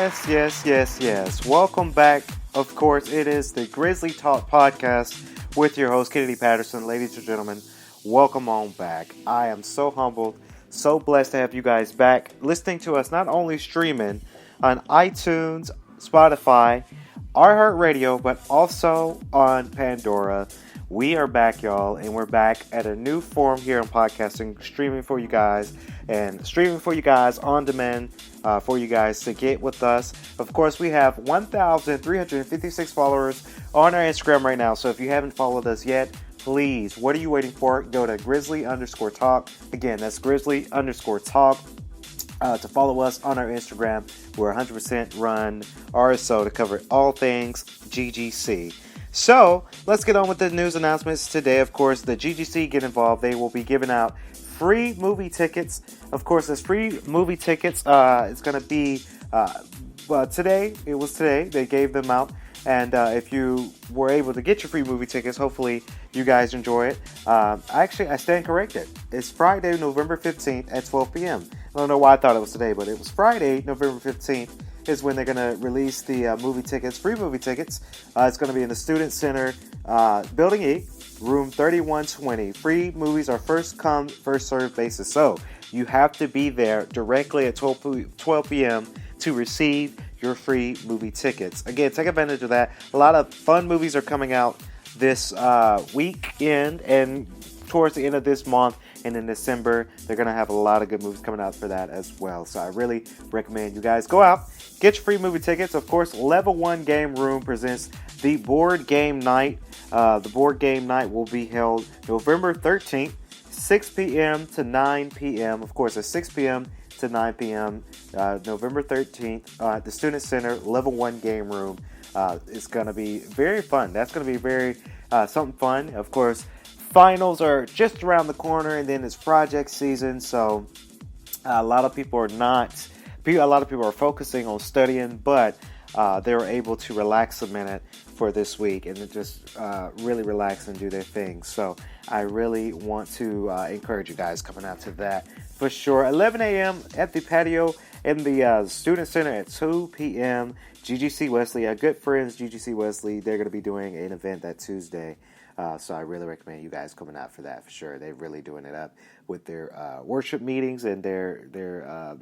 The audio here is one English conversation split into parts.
Yes. Welcome back. Of course, it is the Grizzly Talk podcast with your host, Kennedy Patterson. Ladies and gentlemen, welcome on back. I am so humbled, so blessed to have you guys back listening to us, not only streaming on iTunes, Spotify, iHeart Radio, but also on Pandora. We are back, y'all, and we're back at a new form here on podcasting, streaming for you guys on demand for you guys to get with us. Of course, we have 1,356 followers on our Instagram right now, so if you haven't followed us yet, please, what are you waiting for? Go to Grizzly_Talk. Again, that's Grizzly_Talk. To follow us on our Instagram. We're 100% run RSO to cover all things GGC. So, let's get on with the news announcements today. Of course, the GGC get involved. They will be giving out free movie tickets. Of course, there's free movie tickets. It's going to be today. It was today. They gave them out. And if you were able to get your free movie tickets, hopefully you guys enjoy it. Actually, I stand corrected. It's Friday, November 15th at 12 p.m. I don't know why I thought it was today, but it was Friday, November 15th is when they're going to release the movie tickets, free movie tickets. It's going to be in the Student Center, Building E, room 3120. Free movies are first come, first served basis. So you have to be there directly at 12 p.m. to receive your free movie tickets. Again, take advantage of that. A lot of fun movies are coming out this weekend and towards the end of this month. And in December, they're going to have a lot of good movies coming out for that as well. So I really recommend you guys go out, get your free movie tickets. Of course, Level 1 Game Room presents the Board Game Night. The Board Game Night will be held November 13th, 6 p.m. to 9 p.m. Of course, at 6 p.m. to 9 p.m. November 13th at the Student Center, Level 1 Game Room. It's going to be very fun. That's going to be very something fun. Of course, finals are just around the corner, and then it's project season, so a lot of people are focusing on studying, but they were able to relax a minute for this week and just really relax and do their thing. So I really want to encourage you guys coming out to that for sure. 11 a.m. at the patio in the Student Center at 2 p.m. GGC Wesley, our good friends GGC Wesley, they're going to be doing an event that Tuesday. So I really recommend you guys coming out for that for sure. They're really doing it up with their worship meetings and their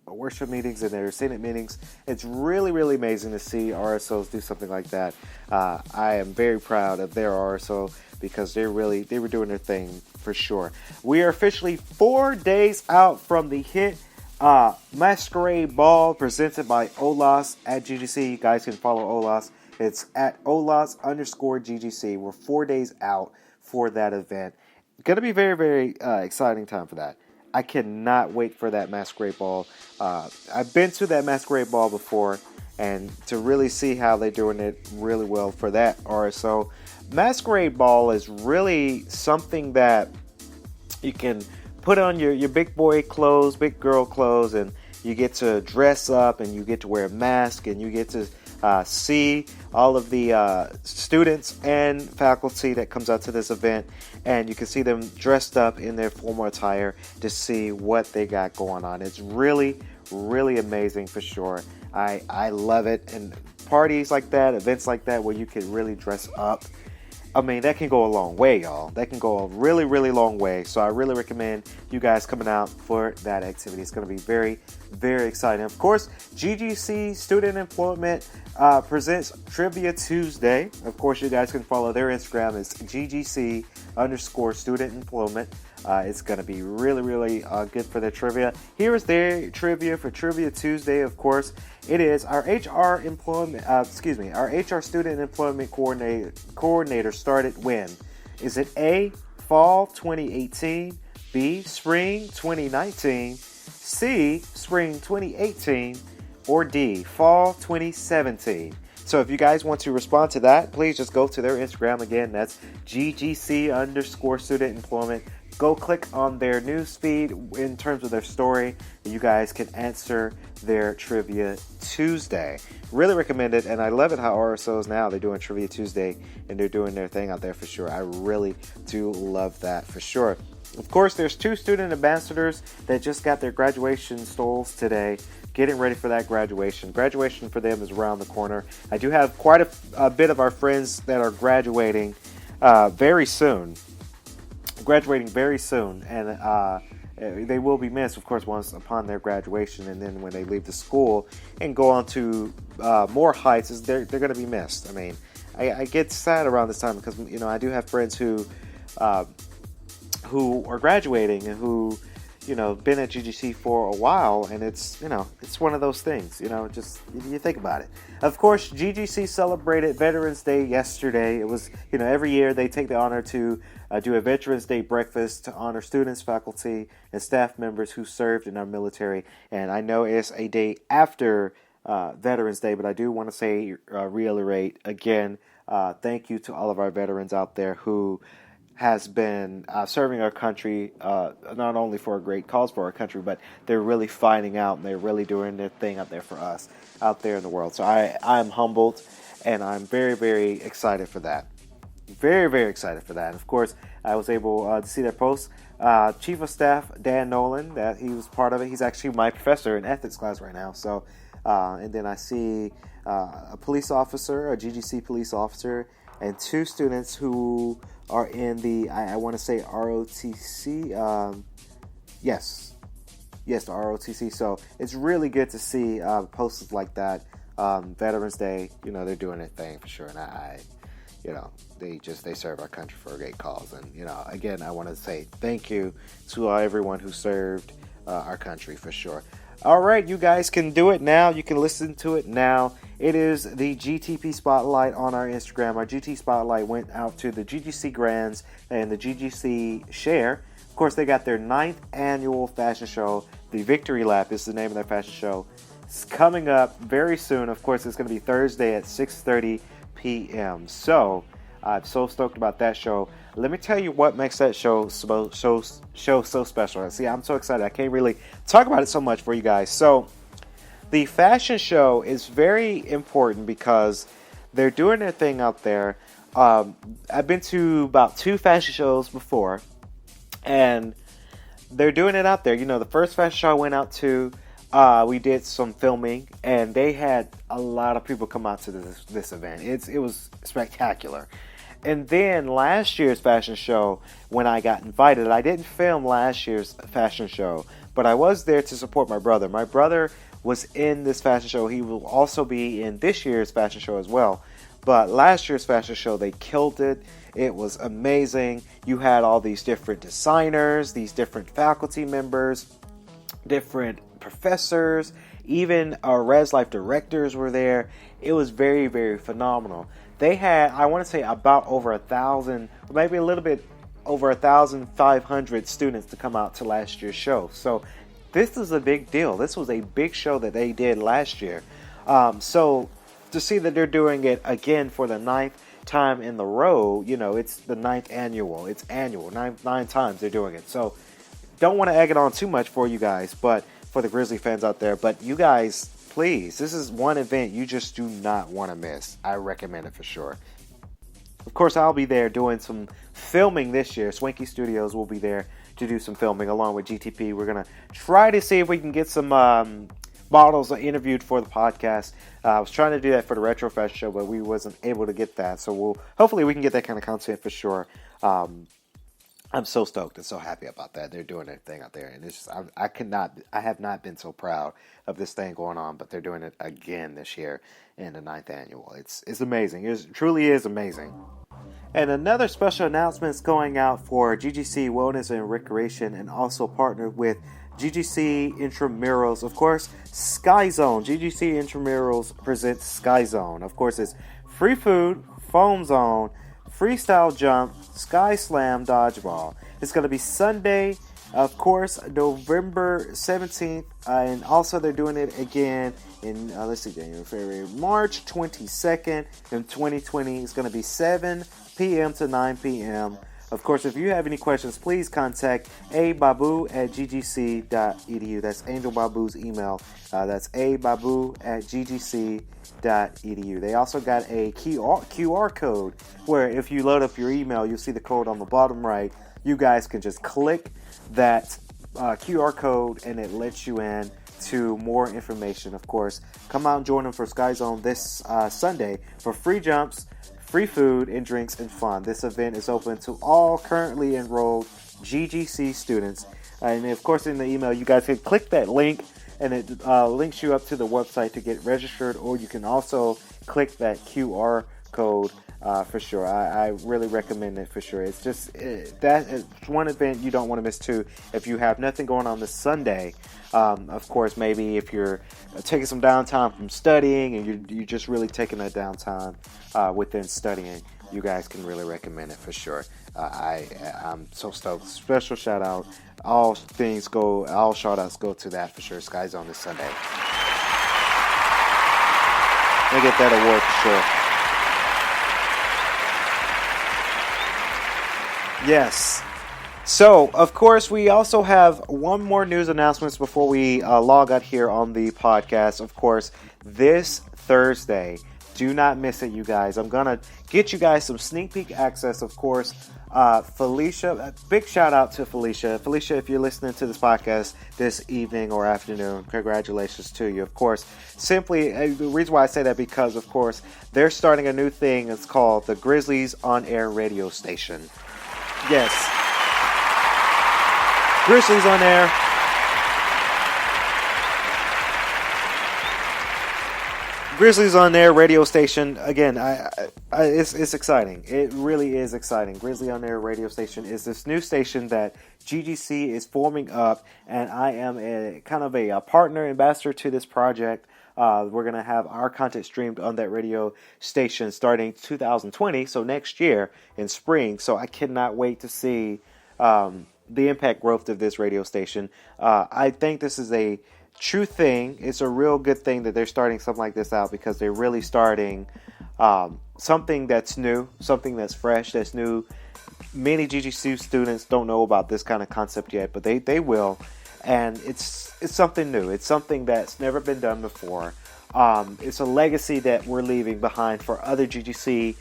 worship meetings and their Senate meetings. It's really, really amazing to see RSOs do something like that. I am very proud of their RSO because they were doing their thing for sure. We are officially 4 days out from the hit Masquerade Ball presented by OLAS at GGC. You guys can follow OLAS. It's at OLAS_GGC. We're 4 days out for that event. Going to be very, very exciting time for that. I cannot wait for that Masquerade Ball. I've been to that Masquerade Ball before, and to really see how they're doing it really well for that RSO. Masquerade Ball is really something that you can put on your big boy clothes, big girl clothes, and you get to dress up, and you get to wear a mask, and you get to see all of the students and faculty that comes out to this event, and you can see them dressed up in their formal attire to see what they got going on. It's really, really amazing for sure. I love it, and parties like that, events like that where you can really dress up, I mean, that can go a long way, y'all. That can go a really, really long way. So I really recommend you guys coming out for that activity. It's going to be very, very exciting. Of course, GGC Student Employment presents Trivia Tuesday. Of course, you guys can follow their Instagram. It's GGC_Student Employment. It's going to be really, really good for their trivia. Here is their trivia for Trivia Tuesday. Of course, it is our HR Student Employment Coordinator started when? Is it A, Fall 2018, B, Spring 2019, C, Spring 2018, or D, Fall 2017? So if you guys want to respond to that, please just go to their Instagram. Again, that's GGC_Student Employment. Go click on their news feed in terms of their story, and you guys can answer their Trivia Tuesday. Really recommend it, and I love it how RSOs now, they're doing Trivia Tuesday, and they're doing their thing out there for sure. I really do love that for sure. Of course, there's 2 student ambassadors that just got their graduation stoles today, getting ready for that graduation. Graduation for them is around the corner. I do have quite a bit of our friends that are graduating very soon. And they will be missed, of course, once upon their graduation, and then when they leave the school and go on to more heights, they're going to be missed. I mean, I get sad around this time because, you know, I do have friends who are graduating and who, you know, been at GGC for a while, and it's, you know, it's one of those things, you know, just, you think about it. Of course, GGC celebrated Veterans Day yesterday. It was, you know, every year they take the honor to do a Veterans Day breakfast to honor students, faculty, and staff members who served in our military. And I know it's a day after Veterans Day, but I do want to say, reiterate again, thank you to all of our veterans out there who has been serving our country, not only for a great cause for our country, but they're really fighting out and they're really doing their thing out there for us, out there in the world. So I'm humbled, and I'm very, very excited for that. Very, very excited for that. And of course, I was able to see their post. Chief of Staff Dan Nolan, that he was part of it. He's actually my professor in ethics class right now. So, and then I see a police officer, a GGC police officer, and 2 students who are in the, I want to say ROTC. Yes, the ROTC. So it's really good to see posts like that. Veterans Day, you know, they're doing their thing for sure, and I you know, they serve our country for a great cause. And, you know, again, I want to say thank you to everyone who served our country for sure. All right, you guys can do it now. You can listen to it now. It is the GTP Spotlight on our Instagram. Our GT Spotlight went out to the GGC Grands and the GGC Share. Of course, they got their 9th annual fashion show. The Victory Lap is the name of their fashion show. It's coming up very soon. Of course, it's going to be Thursday at 6:30 p.m. So, I'm so stoked about that show. Let me tell you what makes that show so special. See, I'm so excited. I can't really talk about it so much for you guys. So, the fashion show is very important because they're doing their thing out there. I've been to about 2 fashion shows before, and they're doing it out there. You know, the first fashion show I went out to, we did some filming, and they had a lot of people come out to this event. It was spectacular. And then last year's fashion show, when I got invited, I didn't film last year's fashion show, but I was there to support my brother. My brother was in this fashion show. He will also be in this year's fashion show as well. But last year's fashion show, they killed it. It was amazing. You had all these different designers, these different faculty members, different professors, even our Res Life directors were there. It was very, very phenomenal. They had, I want to say, about over 1,000, maybe a little bit over 1,500 students to come out to last year's show. So this is a big deal. This was a big show that they did last year. So to see that they're doing it again for the 9th time in the row, you know, it's the 9th annual. It's annual. Nine times they're doing it. So don't want to egg it on too much for you guys, but for the Grizzly fans out there. But you guys, please, this is one event you just do not want to miss. I recommend it for sure. Of course, I'll be there doing some filming this year. Swanky Studios will be there to do some filming along with GTP. We're going to try to see if we can get some models interviewed for the podcast. I was trying to do that for the Retro Fest show, but we wasn't able to get that. So hopefully we can get that kind of content for sure. I'm so stoked and so happy about that. They're doing their thing out there, and it's just, I have not been so proud of this thing going on, but they're doing it again this year in the 9th annual. It's amazing. It truly is amazing. And another special announcement is going out for GGC Wellness and Recreation, and also partnered with GGC Intramurals. Of course, Sky Zone. GGC Intramurals presents Sky Zone. Of course, it's free food, foam zone, freestyle jump, sky slam, dodgeball. It's going to be Sunday, of course, November 17th. And also they're doing it again in, January, February, March 22nd in 2020. It's going to be 7 p.m. to 9 p.m. Of course, if you have any questions, please contact ababu@ggc.edu. That's Angel Babu's email. That's ababu@ggc.edu. They also got a QR code where if you load up your email, you'll see the code on the bottom right you guys can just click that QR code and it lets you in to more information. Of course, come out and join them for Sky Zone this Sunday for free jumps, free food and drinks and fun. This event is open to all currently enrolled GGC students. And of course, in the email, you guys can click that link and it links you up to the website to get registered, or you can also click that QR code for sure. I really recommend it for sure. It's just it's one event you don't want to miss too. If you have nothing going on this Sunday, of course, maybe if you're taking some downtime from studying and you're just really taking that downtime within studying, you guys can really recommend it for sure. I'm so stoked. Special shout out. All shout outs go to that for sure. Sky Zone this Sunday. They get that award for sure. Yes. So, of course, we also have one more news announcements before we log out here on the podcast. Of course, this Thursday, do not miss it, you guys. I'm going to get you guys some sneak peek access, of course. Felicia, big shout out to Felicia. Felicia, if you're listening to this podcast this evening or afternoon, congratulations to you. Of course, simply, the reason why I say that because, of course, they're starting a new thing. It's called the Grizzlies On Air Radio Station. Yes. Grizzlies On Air. Grizzlies On Air radio station. Again, it's exciting. It really is exciting. Grizzly On Air radio station is this new station that GGC is forming up, and I am a partner ambassador to this project. We're going to have our content streamed on that radio station starting 2020, so next year in spring. So I cannot wait to see the impact growth of this radio station. I think this is a true thing. It's a real good thing that they're starting something like this out, because they're really starting something that's new, something that's fresh, that's new. Many GGC students don't know about this kind of concept yet, but they will, and it's something new. It's something that's never been done before. It's a legacy that we're leaving behind for other GGC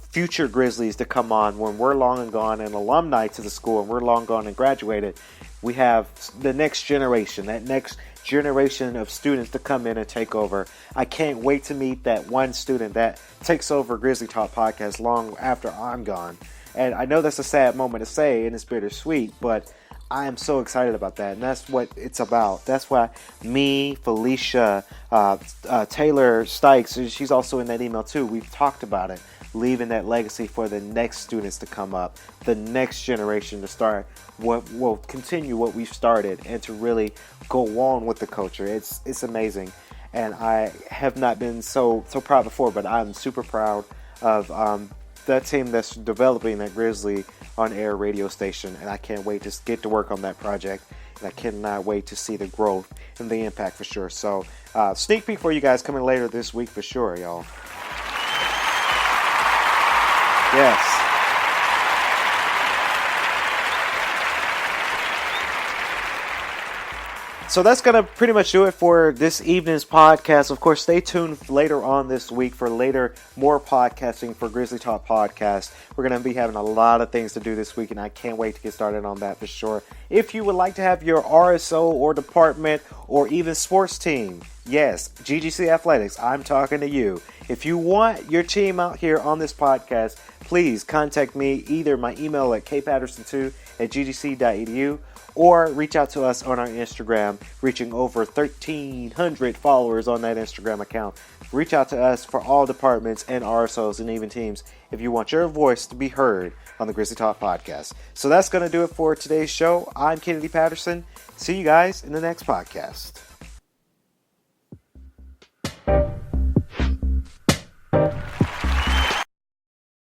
future Grizzlies to come on when we're long and gone, and alumni to the school, and we're long gone and graduated. We have the next generation, that next generation of students to come in and take over. I can't wait to meet that one student that takes over Grizzly Talk Podcast long after I'm gone. And I know that's a sad moment to say, and it's bittersweet, but I am so excited about that, and that's what it's about. That's why me, Felicia, Taylor Stykes, she's also in that email too. We've talked about it, leaving that legacy for the next students to come up, the next generation to start what will continue what we've started, and to really go on with the culture. It's amazing, and I have not been so proud before, but I'm super proud of that team that's developing that Grizzly On Air radio station, and I can't wait to get to work on that project, and I cannot wait to see the growth and the impact for sure. So sneak peek for you guys coming later this week for sure, y'all. Yes. So that's going to pretty much do it for this evening's podcast. Of course, stay tuned later on this week for more podcasting for Grizzly Talk Podcast. We're going to be having a lot of things to do this week, and I can't wait to get started on that for sure. If you would like to have your RSO or department or even sports team, yes, GGC Athletics, I'm talking to you. If you want your team out here on this podcast, please contact me, either my email at kpatterson2@ggc.edu, or reach out to us on our Instagram, reaching over 1,300 followers on that Instagram account. Reach out to us for all departments and RSOs and even teams if you want your voice to be heard on the Grizzly Talk Podcast. So that's going to do it for today's show. I'm Kennedy Patterson. See you guys in the next podcast.